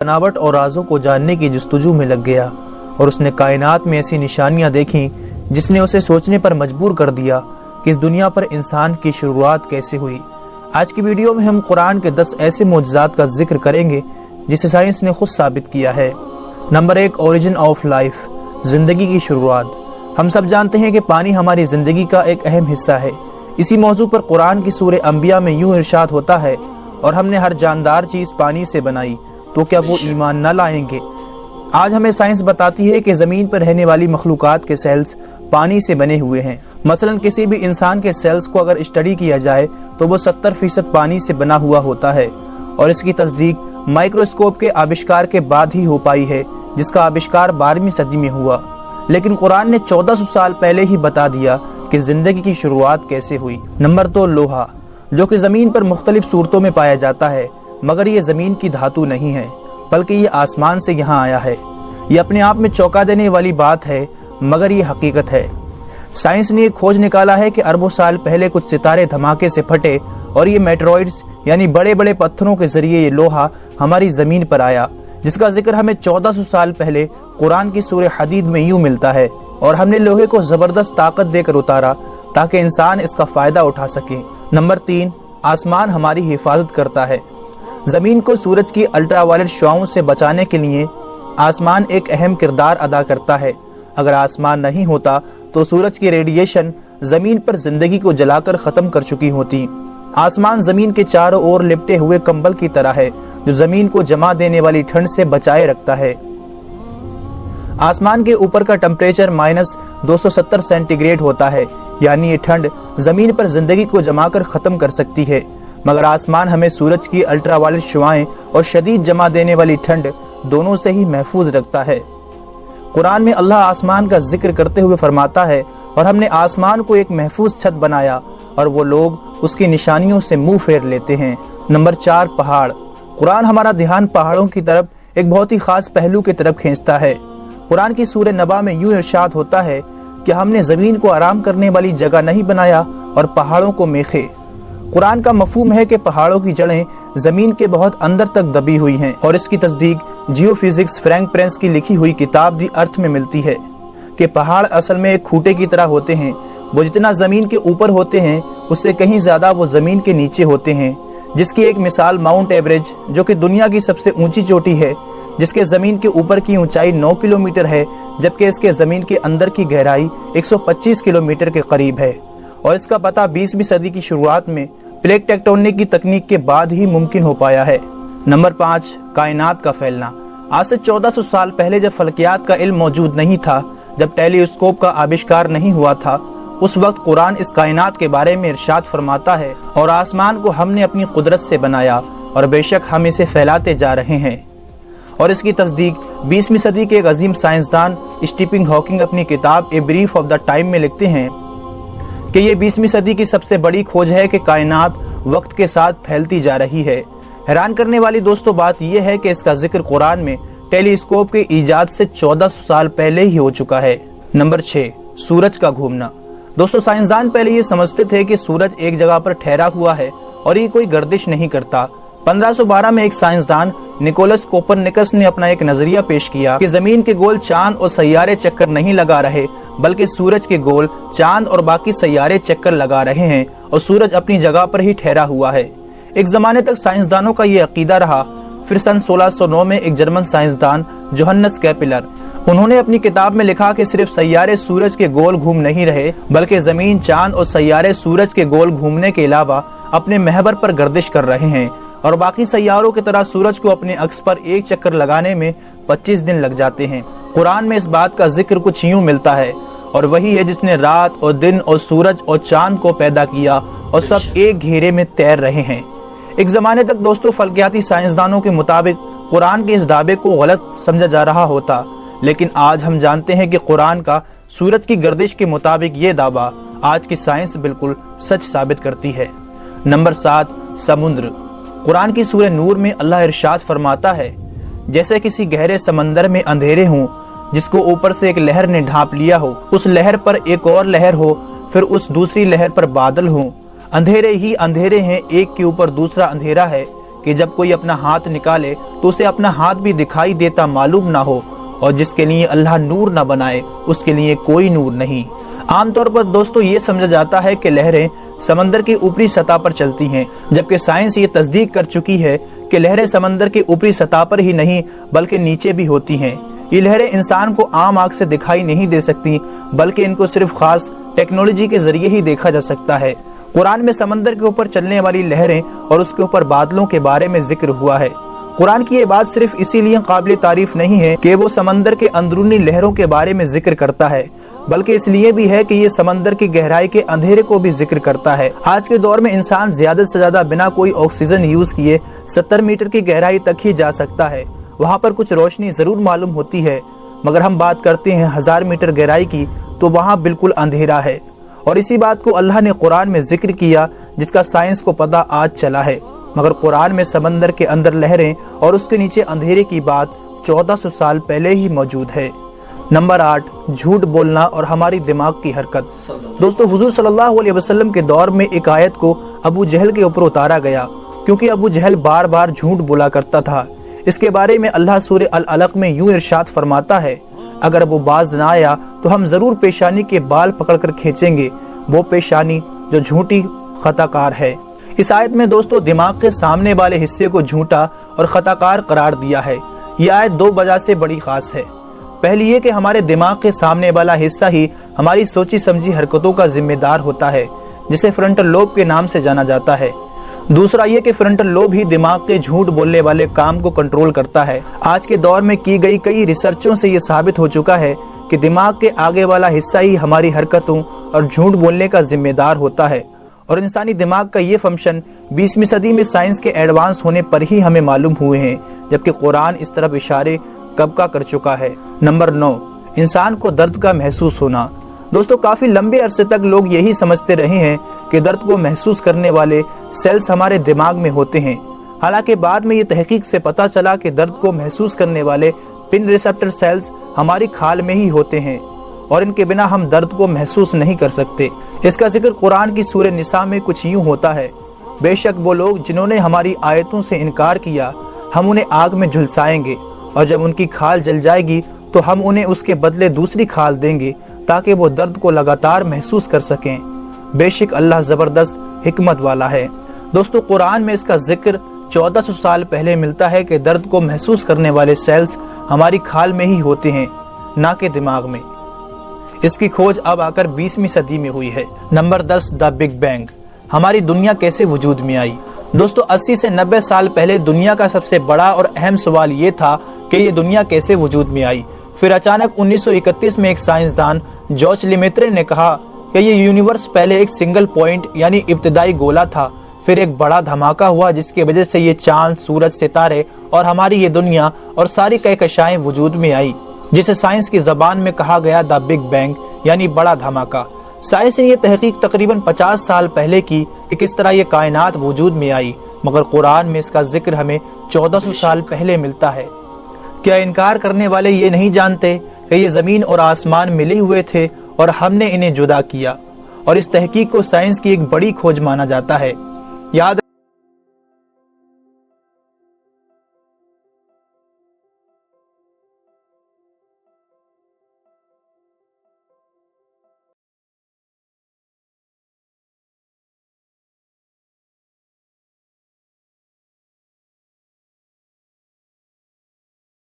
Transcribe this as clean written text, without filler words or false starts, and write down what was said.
बनावट और राजों को जानने की जस्तजू में लग गया और उसने कायनात में ऐसी निशानियां देखी जिसने उसे सोचने पर मजबूर कर दिया कि इस दुनिया पर इंसान की शुरुआत कैसे हुई। आज की वीडियो में हम कुरान के 10 ऐसे मोजज़ात का जिक्र करेंगे जिसे साइंस ने खुद साबित किया है। नंबर 1, ओरिजिन ऑफ लाइफ, जिंदगी की शुरुआत। हम सब जानते हैं कि पानी हमारी जिंदगी का एक अहम हिस्सा है। इसी मौजू पर कुरान की सूरह अंबिया में यूं इरशाद होता है, और हमने हर जानदार चीज पानी से बनाई, तो क्या वो ईमान न लाएंगे। आज हमें साइंस बताती है कि जमीन पर रहने वाली मखलूकात के सेल्स पानी से बने हुए हैं। मसलन किसी भी इंसान के सेल्स को अगर स्टडी किया जाए तो वो 70% पानी से बना हुआ होता है, और इसकी तस्दीक माइक्रोस्कोप के आविष्कार के बाद ही हो पाई है, जिसका आविष्कार 12वीं सदी में हुआ। लेकिन कुरान ने 1400 साल पहले ही बता दिया कि जिंदगी की शुरुआत कैसे हुई। नंबर 2, लोहा, जो कि जमीन पर मुख्तलिफ सूरतों में पाया जाता है, मगर ये जमीन की धातु नहीं है, बल्कि ये आसमान से यहाँ आया है। ये अपने आप में चौंका देने वाली बात है, मगर ये हकीकत है। साइंस ने एक खोज निकाला है कि अरबों साल पहले कुछ सितारे धमाके से फटे और ये मेटेरॉइड्स यानी बड़े बड़े पत्थरों के जरिए ये लोहा हमारी जमीन पर आया, जिसका जिक्र हमें 1400 साल पहले कुरान की सूरह हदीद में यूं मिलता है। और हमने लोहे को जबरदस्त ताकत देकर उतारा ताकि इंसान इसका फायदा उठा सके। नंबर 3, आसमान हमारी हिफाजत करता है। जमीन को सूरज की अल्ट्रावायलेट शुआओं से बचाने के लिए आसमान एक अहम किरदार अदा करता है। अगर आसमान नहीं होता तो सूरज की रेडिएशन जमीन पर जिंदगी को जलाकर खत्म कर चुकी होती। आसमान जमीन के चारों ओर लिपटे हुए कंबल की तरह है, जो जमीन को जमा देने वाली ठंड से बचाए रखता है। आसमान के ऊपर का टेम्परेचर -270 सेंटीग्रेड होता है, यानी ये ठंड जमीन पर जिंदगी को जमाकर खत्म कर सकती है, मगर आसमान हमें सूरज की अल्ट्रावायलेट शुआएं और शदीद जमा देने वाली ठंड दोनों से ही महफूज रखता है। कुरान में अल्लाह आसमान का जिक्र करते हुए फरमाता है, और हमने आसमान को एक महफूज छत बनाया और वो लोग उसकी निशानियों से मुंह फेर लेते हैं। नंबर 4, पहाड़। कुरान हमारा ध्यान पहाड़ों की तरफ एक बहुत ही खास पहलू की तरफ खींचता है। कुरान की सूरह नबा में यूं इरशाद होता है कि हमने जमीन को आराम करने वाली जगह नहीं बनाया और पहाड़ों को मेखे। कुरान का मफहूम है कि पहाड़ों की जड़ें जमीन के बहुत अंदर तक दबी हुई हैं, और इसकी तस्दीक जियोफिजिक्स फ्रैंक प्रेंस की लिखी हुई किताब दी अर्थ में मिलती है कि पहाड़ असल में एक खूंटे की तरह होते हैं। वो जितना जमीन के ऊपर होते हैं उससे कहीं ज्यादा वो जमीन के नीचे होते हैं, जिसकी एक मिसाल माउंट एवरेस्ट, जो कि दुनिया की सबसे ऊंची चोटी है, जिसके जमीन के ऊपर की ऊंचाई 9 किलोमीटर है, जबकि इसके जमीन के अंदर की गहराई 125 किलोमीटर के करीब है। और इसका पता 20वीं सदी की शुरुआत में प्लेट टेक्टोनिक की तकनीक के बाद ही मुमकिन हो पाया है। नंबर 5, कायनात का फैलना। आज से 1400 साल पहले जब फल्कियात का इल्म मौजूद नहीं था, जब टेलीस्कोप का आविष्कार नहीं हुआ था, उस वक्त कुरान इस कायनात के बारे में इरशाद फरमाता है, और आसमान को हमने अपनी कुदरत से बनाया और बेशक हम इसे फैलाते जा रहे हैं। और इसकी तस्दीक 20वीं सदी के एक अजीम साइंसदान स्टीफन हॉकिंग अपनी किताब a brief of the time में लिखते हैं कि ये 20वीं सदी की सबसे बड़ी खोज है कि कायनात वक्त के साथ फैलती जा रही है। हैरान करने वाली दोस्तों बात यह है कि इसका जिक्र कुरान में टेलीस्कोप के ईजाद से 1400 साल पहले ही हो चुका है। नंबर 6, सूरज का घूमना। दोस्तों, साइंसदान पहले ये समझते थे कि सूरज एक जगह पर ठहरा हुआ है और ये कोई गर्दिश नहीं करता। 1512 में एक साइंसदान निकोलस कोपरनिकस ने अपना एक नजरिया पेश किया कि जमीन के गोल चांद और सैयारे चक्कर नहीं लगा रहे, बल्कि सूरज के गोल चांद और बाकी सैयारे चक्कर लगा रहे हैं, और सूरज अपनी जगह पर ही ठहरा हुआ है। एक जमाने तक साइंसदानों का ये अकीदा रहा। फिर सन 1609 में एक जर्मन साइंसदान जोहन्नस कैपिलर, उन्होंने अपनी किताब में लिखा कि सिर्फ सैयारे सूरज के गोल घूम नहीं रहे, बल्कि जमीन, चांद और सैयारे सूरज के गोल घूमने के अलावा अपने महवर पर गर्दिश कर रहे हैं, और बाकी सैयारों की तरह सूरज को अपने अक्स पर एक चक्कर लगाने में 25 दिन लग जाते हैं। कुरान में इस बात का जिक्र कुछ यूं मिलता है, और वही है जिसने रात और दिन और सूरज और चांद को पैदा किया, और सब एक घेरे में तैर रहे हैं। एक जमाने तक दोस्तों फल्कियाती साइंसदानों के मुताबिक कुरान के इस दावे को गलत समझा जा रहा होता, लेकिन आज हम जानते हैं कि कुरान का सूरज की गर्दिश के मुताबिक ये दावा आज की साइंस बिल्कुल सच साबित करती है। नंबर 7, समुद्र। कुरान की सूरह नूर में अल्लाह इरशाद फरमाता है, जैसे किसी गहरे समंदर में अंधेरे हों जिसको ऊपर से एक लहर ने ढांप लिया हो, उस लहर पर एक और लहर हो, फिर उस दूसरी लहर पर बादल हो। अंधेरे ही अंधेरे हैं, एक के ऊपर दूसरा अंधेरा है, کہ جب کوئی اپنا ہاتھ نکالے تو اسے اپنا ہاتھ بھی دکھائی دیتا معلوم نہ ہو، اور جس کے لیے اللہ نور نہ بنائے اس کے لیے کوئی نور نہیں۔ عام طور پر دوستو یہ سمجھا جاتا ہے کہ لہریں سمندر کی اوپری سطح پر چلتی ہیں، جبکہ سائنس یہ تصدیق کر چکی ہے کہ لہریں سمندر کی اوپری سطح پر ہی نہیں بلکہ نیچے بھی ہوتی ہیں۔ یہ لہریں انسان کو عام آنکھ سے دکھائی نہیں دے سکتی، بلکہ ان کو صرف خاص ٹیکنالوجی کے ذریعے ہی دیکھا جا سکتا ہے۔ قرآن میں سمندر کے اوپر چلنے والی لہریں اور اس کے اوپر بادلوں کے بارے میں ذکر ہوا ہے۔ قرآن کی یہ بات صرف اسی لیے قابل تعریف نہیں ہے کہ وہ سمندر کے اندرونی لہروں کے بارے میں ذکر کرتا ہے، بلکہ اس لیے بھی ہے کہ یہ سمندر کی گہرائی کے اندھیرے کو بھی ذکر کرتا ہے۔ آج کے دور میں انسان زیادہ سے زیادہ بنا کوئی آکسیجن یوز کیے 70 میٹر کی گہرائی تک ہی جا سکتا ہے۔ وہاں پر کچھ روشنی ضرور معلوم ہوتی ہے، مگر ہم بات کرتے ہیں 1000 میٹر گہرائی کی تو وہاں بالکل اندھیرا ہے، اور اسی بات کو اللہ نے قرآن میں ذکر کیا جس کا سائنس کو پتہ آج چلا ہے۔ مگر قرآن میں سمندر کے اندر لہریں اور اس کے نیچے اندھیرے کی بات 1400 سال پہلے ہی موجود ہے۔ نمبر 8، جھوٹ بولنا اور ہماری دماغ کی حرکت۔ دوستو حضور صلی اللہ علیہ وسلم کے دور میں ایک آیت کو ابو جہل کے اوپر اتارا گیا، کیونکہ ابو جہل بار بار جھوٹ بولا کرتا تھا۔ اس کے بارے میں اللہ سورہ العلق میں یوں ارشاد فرماتا ہے، اگر وہ باز نہ آیا تو ہم ضرور پیشانی کے بال پکڑ کر کھینچیں گے، وہ پیشانی جو جھوٹی خطا کار ہے۔ اس آیت میں دوستو دماغ کے سامنے والے حصے کو جھوٹا اور خطا کار قرار دیا ہے۔ یہ آیت دو وجہ سے بڑی خاص ہے۔ پہلی یہ کہ ہمارے دماغ کے سامنے والا حصہ ہی ہماری سوچی سمجھی حرکتوں کا ذمہ دار ہوتا ہے، جسے فرنٹل لوب کے نام سے جانا جاتا ہے۔ دوسرا یہ کہ فرنٹل لوب ہی دماغ کے جھوٹ بولنے والے کام کو کنٹرول کرتا ہے۔ آج کے دور میں کی گئی کئی ریسرچوں سے یہ ثابت ہو چکا ہے کہ دماغ کے آگے والا حصہ ہی ہماری حرکتوں اور جھوٹ بولنے کا ذمہ دار ہوتا ہے، اور انسانی دماغ کا یہ فنکشن 20ویں صدی میں سائنس کے ایڈوانس ہونے پر ہی ہمیں معلوم ہوئے ہیں، جبکہ قرآن اس طرف اشارے کب کا کر چکا ہے۔ نمبر 9، انسان کو درد کا محسوس ہونا۔ دوستو کافی لمبے عرصے تک لوگ یہی سمجھتے رہے ہیں کہ درد کو محسوس کرنے والے سیلز ہمارے دماغ میں ہوتے ہیں، حالانکہ بعد میں یہ تحقیق سے پتہ چلا کہ درد کو محسوس کرنے والے پن ریسپٹر سیلز ہماری کھال میں ہی ہوتے ہیں، اور ان کے بنا ہم درد کو محسوس نہیں کر سکتے۔ اس کا ذکر قرآن کی سورہ نساء میں کچھ یوں ہوتا ہے، بے شک وہ لوگ جنہوں نے ہماری آیتوں سے انکار کیا ہم انہیں آگ میں جھلسائیں گے، اور جب ان کی کھال جل جائے گی تو ہم انہیں اس کے بدلے دوسری کھال دیں گے تاکہ وہ درد کو لگاتار محسوس کر سکیں۔ بے شک اللہ زبردست حکمت والا ہے۔ دوستو قرآن میں اس کا ذکر 1400 سال پہلے ملتا ہے کہ درد کو محسوس کرنے والے سیلز ہماری کھال میں ہی ہوتے ہیں، نہ کہ دماغ میں۔ اس کی کھوج اب آ کر 20ویں صدی میں ہوئی ہے۔ Number 10، the big bang. ہماری دنیا کیسے وجود میں آئی؟ دوستو 80 سے 90 سال پہلے دنیا کا سب سے بڑا اور اہم سوال یہ تھا کہ یہ دنیا کیسے وجود میں آئی۔ پھر اچانک 1931 میں ایک سائنسدان جارج لیمیترے نے کہا کہ یہ یونیورس پہلے ایک سنگل پوائنٹ یعنی ابتدائی گولا تھا، پھر ایک بڑا دھماکہ ہوا جس کی وجہ سے یہ چاند، سورج، ستارے اور ہماری یہ دنیا اور ساری کہکشائیں وجود میں آئی، جسے سائنس کی زبان میں کہا گیا دا بگ بینگ یعنی بڑا دھماکہ۔ سائنس نے یہ تحقیق تقریباً 50 سال پہلے کی کہ کس طرح یہ کائنات وجود میں آئی، مگر قرآن میں اس کا ذکر ہمیں 1400 سال پہلے ملتا ہے۔ کیا انکار کرنے والے یہ نہیں جانتے کہ یہ زمین اور آسمان ملے ہوئے تھے اور ہم نے انہیں جدا کیا؟ اور اس تحقیق کو سائنس کی ایک بڑی کھوج مانا جاتا ہے۔ یاد